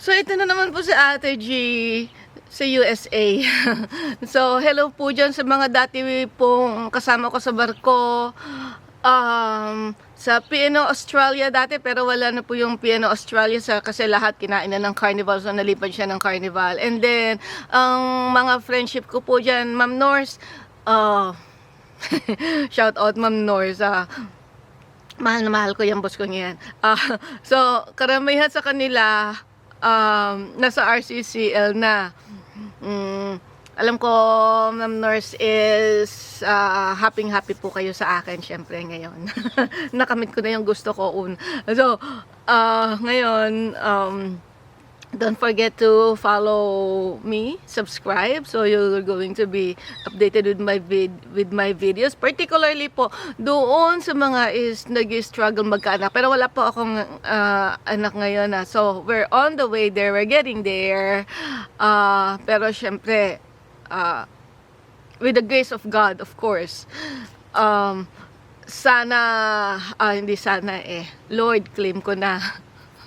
So, ito na naman po si Ate G sa USA. So, hello po dyan sa mga dati pong kasama ko sa barko. Sa P&O Australia dati, pero wala na po yung P&O Australia kasi lahat kinain na ng Carnival, so nalipad siya ng Carnival. And then, ang mga friendship ko po dyan, Ma'am Norse, shout out Ma'am Norse, mahal na mahal ko yung boss ko ngayon. So, karamihan sa kanila, nasa RCCL na. Alam ko, Ma'am Nurse is happy po kayo sa akin, syempre ngayon. Nakamit ko na yung gusto ko. So, ngayon, don't forget to follow me, subscribe, so you're going to be updated with my videos. Particularly po doon sa mga nag-struggle magkaanak. Pero wala po akong anak ngayon na. So we're on the way there, we're getting there. Pero syempre, with the grace of God, of course. Sana, hindi sana Lord, claim ko na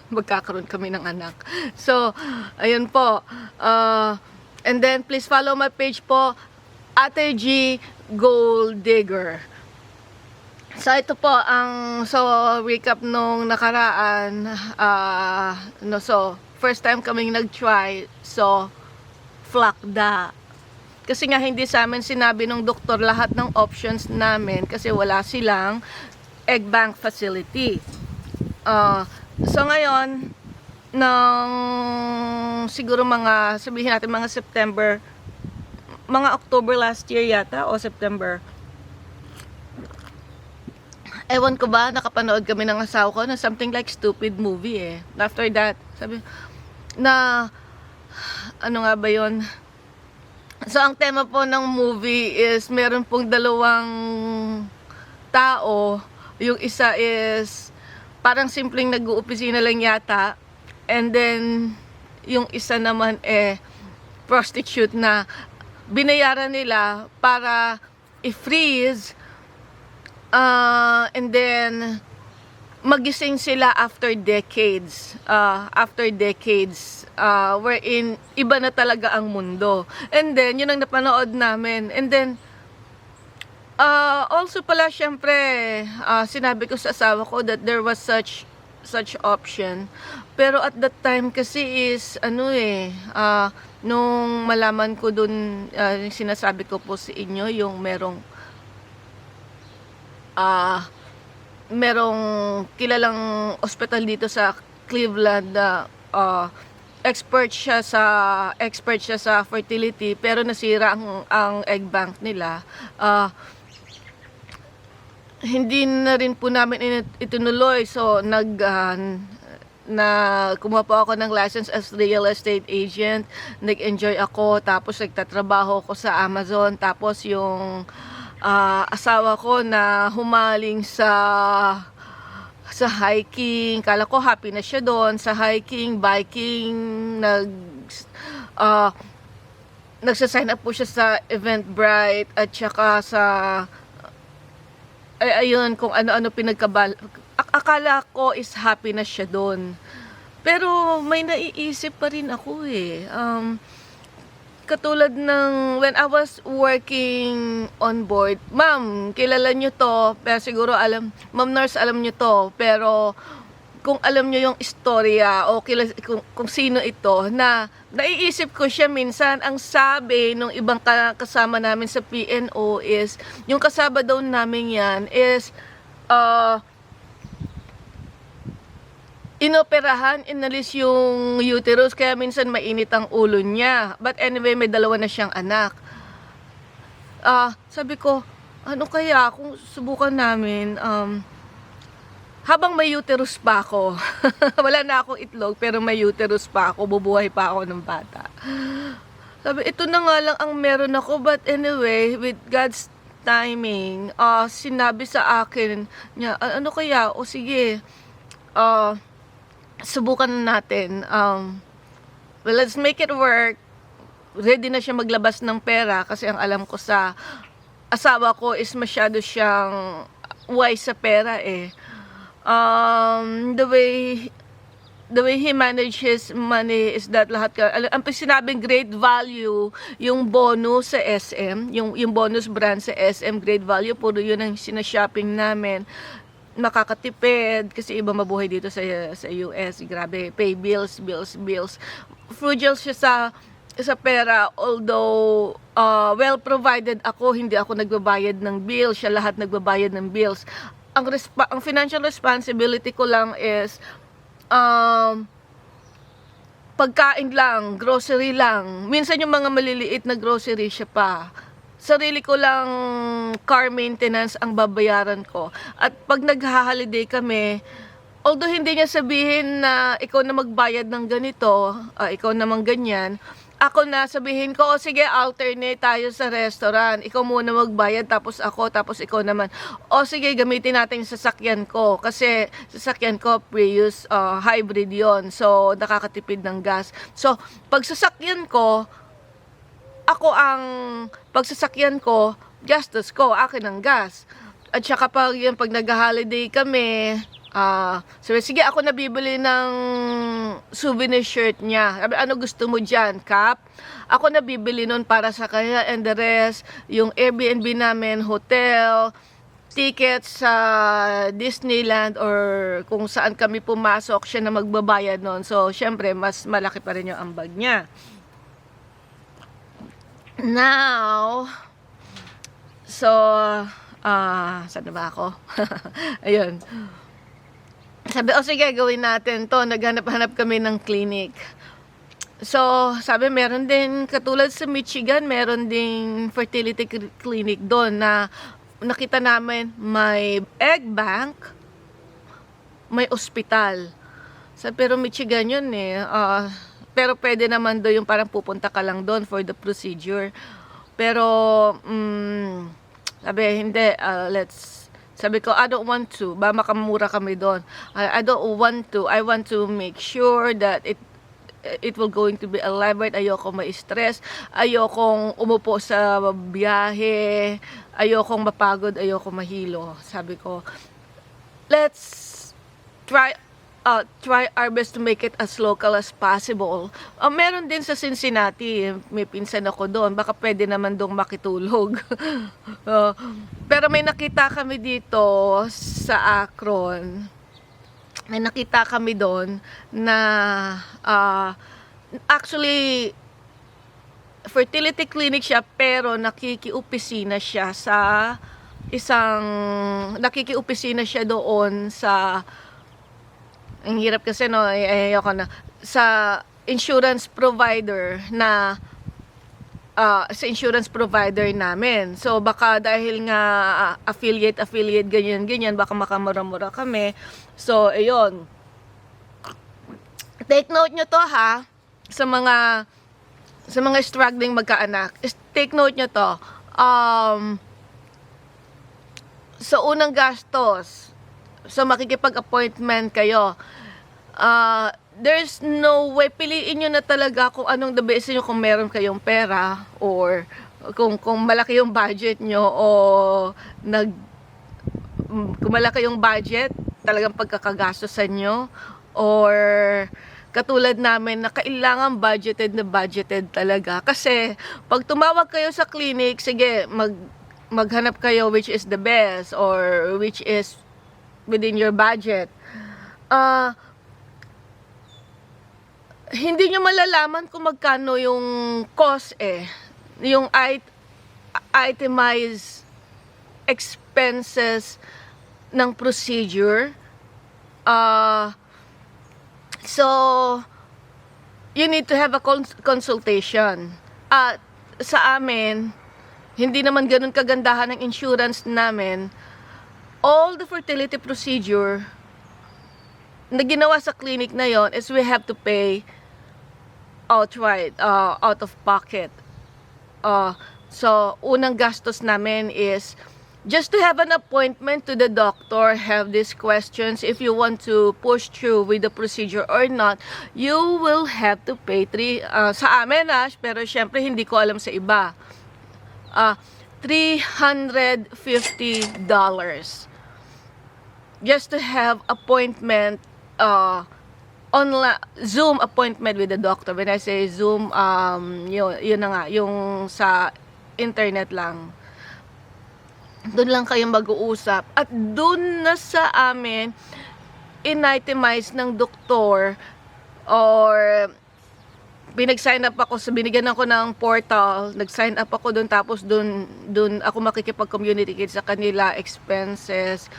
magkakaroon kami ng anak. So, ayun po. And then, please follow my page po, Ate G Gold Digger. So, ito po recap nung nakaraan. So, first time kaming nag-try. So, flakda. Kasi nga hindi sa amin sinabi ng doktor lahat ng options namin kasi wala silang egg bank facility. So ngayon, siguro sabihin natin mga September, mga October last year yata, o September. Ewan ko ba, nakapanood kami ng asawa ko na something like stupid movie After that, sabi, ano nga ba yun? So ang tema po ng movie is, meron pong dalawang tao. Yung isa is parang simpleng nag-uopisina lang yata. And then, yung isa naman prostitute na binayaran nila para i-freeze. And then, magising sila after decades. Wherein, iba na talaga ang mundo. And then, yun ang napanood namin. And then, also pala, syempre, sinabi ko sa asawa ko that there was such option. Pero at that time kasi is, nung malaman ko dun, sinasabi ko po sa inyo, yung merong kilalang ospital dito sa Cleveland na expert siya sa fertility, pero nasira ang egg bank nila. Hindi na rin po namin itinuloy. So, kumuha po ako ng license as real estate agent. Nag-enjoy ako. Tapos, nagtatrabaho ko sa Amazon. Tapos, yung asawa ko na humaling sa hiking. Kala ko happy na siya doon. Sa hiking, biking, nagsasign up po siya sa Eventbrite at saka sa ayun, kung ano-ano akala ko is happy na siya doon. Pero may naiisip pa rin ako katulad ng when I was working on board. Ma'am, kilala nyo to, pero siguro Ma'am Nurse, alam nyo to, pero kung alam nyo yung istorya o kung sino ito, naiisip ko siya minsan. Ang sabi nung ibang kasama namin sa P&O is, yung kasama daw namin yan is, inoperahan, inalis yung uterus, kaya minsan mainit ang ulo niya. But anyway, may dalawa na siyang anak. Sabi ko, ano kaya kung subukan namin, habang may uterus pa ako, wala na akong itlog, pero may uterus pa ako, bubuhay pa ako ng bata. Sabi, ito na nga lang ang meron ako. But anyway, with God's timing, sinabi sa akin niya, ano kaya, o sige, subukan natin. Well, let's make it work. Ready na siya maglabas ng pera kasi ang alam ko sa asawa ko is masyado siyang wise sa pera The way the way he manage his money is that lahat ang sinabing great value, yung bonus sa SM, yung bonus brand sa SM, great value, puro yun ang sinashopping namin. Nakakatipid kasi iba mabuhay dito sa US, grabe, pay bills. Frugal siya sa pera, although well provided ako, hindi ako nagbabayad ng bill, siya lahat nagbabayad ng bills. Ang financial responsibility ko lang is pagkain lang, grocery lang. Minsan yung mga maliliit na grocery siya pa. Sarili ko lang car maintenance ang babayaran ko. At pag nag-holiday kami, although hindi niya sabihin na ikaw na magbayad ng ganito, ikaw naman ganyan, ako na sabihin ko, o sige, alternate tayo sa restaurant. Ikaw muna magbayad, tapos ako, tapos ikaw naman. O sige, gamitin natin yung sasakyan ko. Kasi sasakyan ko, Prius, hybrid yon. So, nakakatipid ng gas. So, pag sasakyan ko, pagsasakyan ko, gastos ko, akin ang gas. At saka pag nag-holiday kami, sige, ako nabibili ng souvenir shirt niya. Sabi, ano gusto mo dyan, Cap? Ako nabibili nun para sa kanya, and the rest, yung Airbnb namin, hotel, tickets sa Disneyland or kung saan kami pumasok, siya na magbabayad nun. So, syempre, mas malaki pa rin yung ambag niya. Now, so, saan na ba ako? Ayun. Sabi, sige, gawin natin to. Naghanap-hanap kami ng clinic. So, sabi, meron din, katulad sa Michigan, meron din fertility clinic doon na nakita namin may egg bank, may ospital. Pero Michigan yun eh. Pero pwede naman doon yung parang pupunta ka lang doon for the procedure. Pero, sabi, hindi, sabi ko, I don't want to. Ba, makamura kami doon. I don't want to. I want to make sure that it will going to be elaborate. Ayoko ma-stress. Ayokong umupo sa biyahe. Ayokong mapagod. Ayoko mahilo. Sabi ko, let's try our best to make it as local as possible. Meron din sa Cincinnati, may pinsan ako doon, baka pwede naman doon makitulog. Pero may nakita kami dito sa Akron. May nakita kami doon na actually fertility clinic siya, pero nakikiupisina siya nakikiupisina siya doon sa, ang hirap kasi no, ayoko na, sa insurance provider sa insurance provider namin. So baka dahil nga affiliate ganyan, baka makamura-mura kami. So ayun, take note nyo to ha, sa mga struggling magkaanak. Take note nyo to, sa unang gastos, so makikipag-appointment kayo, there's no way, piliin nyo na talaga kung anong the best nyo, kung meron kayong pera, or kung malaki yung budget nyo, o kung malaki yung budget, talagang pagkakagastosan nyo, or katulad namin na kailangan budgeted talaga. Kasi pag tumawag kayo sa clinic, sige, maghanap kayo which is the best, or which is within your budget. Hindi nyo malalaman kung magkano yung cost yung itemized expenses ng procedure. So you need to have a consultation. Sa amin, hindi naman ganun kagandahan ng insurance namin. All the fertility procedure na ginawa sa clinic na yon is we have to pay outright, out of pocket. So, unang gastos namin is just to have an appointment to the doctor, have these questions. If you want to push through with the procedure or not, you will have to pay sa amin pero syempre hindi ko alam sa iba. $350 just to have appointment Zoom appointment with the doctor. When I say Zoom, yun na nga, yung sa internet lang. Doon lang kayo mag-uusap. At doon na sa amin, in-itemize ng doktor or pinag-sign up ako, binigyan ako ng portal, nag-sign up ako doon, tapos doon ako makikipag-communicate sa kanila, expenses,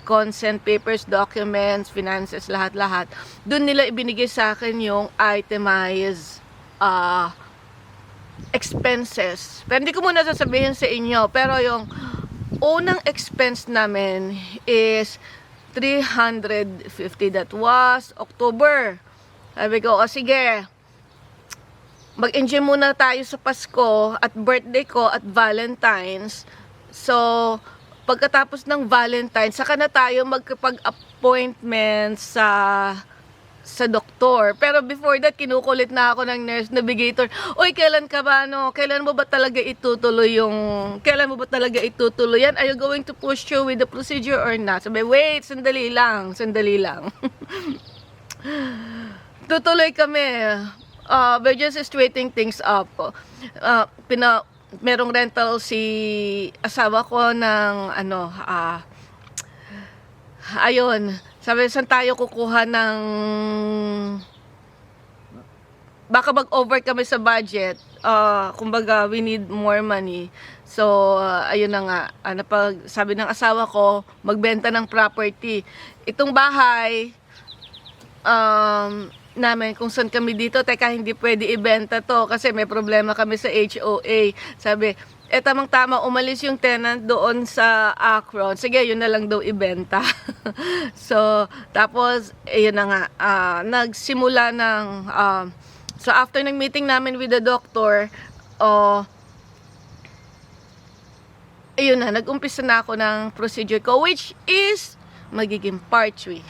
consent papers, documents, finances, lahat-lahat. Doon nila ibinigay sa akin yung itemized expenses. Pero hindi ko muna sasabihin sa inyo, pero yung unang expense namin is 350. That was October. Sabi ko, sige, mag-enjoy muna tayo sa Pasko at birthday ko at Valentine's. So, pagkatapos ng Valentine's, saka na tayo magkapag-appointment sa doktor. Pero before that, kinukulit na ako ng nurse navigator. Uy, kailan ka ba, kailan mo ba talaga itutuloy yan? Are you going to push through with the procedure or not? Sabi, wait, sandali lang. Tutuloy kami. We're just straightening things up. Merong rental si asawa ko ng ayun, sabi, saan tayo kukuha ng, baka mag-over kami sa budget. Kumbaga, we need more money. So, ayun na nga, sabi ng asawa ko, magbenta ng property. Itong bahay, namin kung saan kami dito, teka, hindi pwede ibenta to kasi may problema kami sa HOA. Sabi, tamang-tama, umalis yung tenant doon sa Akron. Sige, yun na lang daw ibenta. So, tapos, yun na nga, nagsimula ng, so after ng meeting namin with the doctor, ayun na, nag-umpisa na ako ng procedure ko, which is magiging part 3.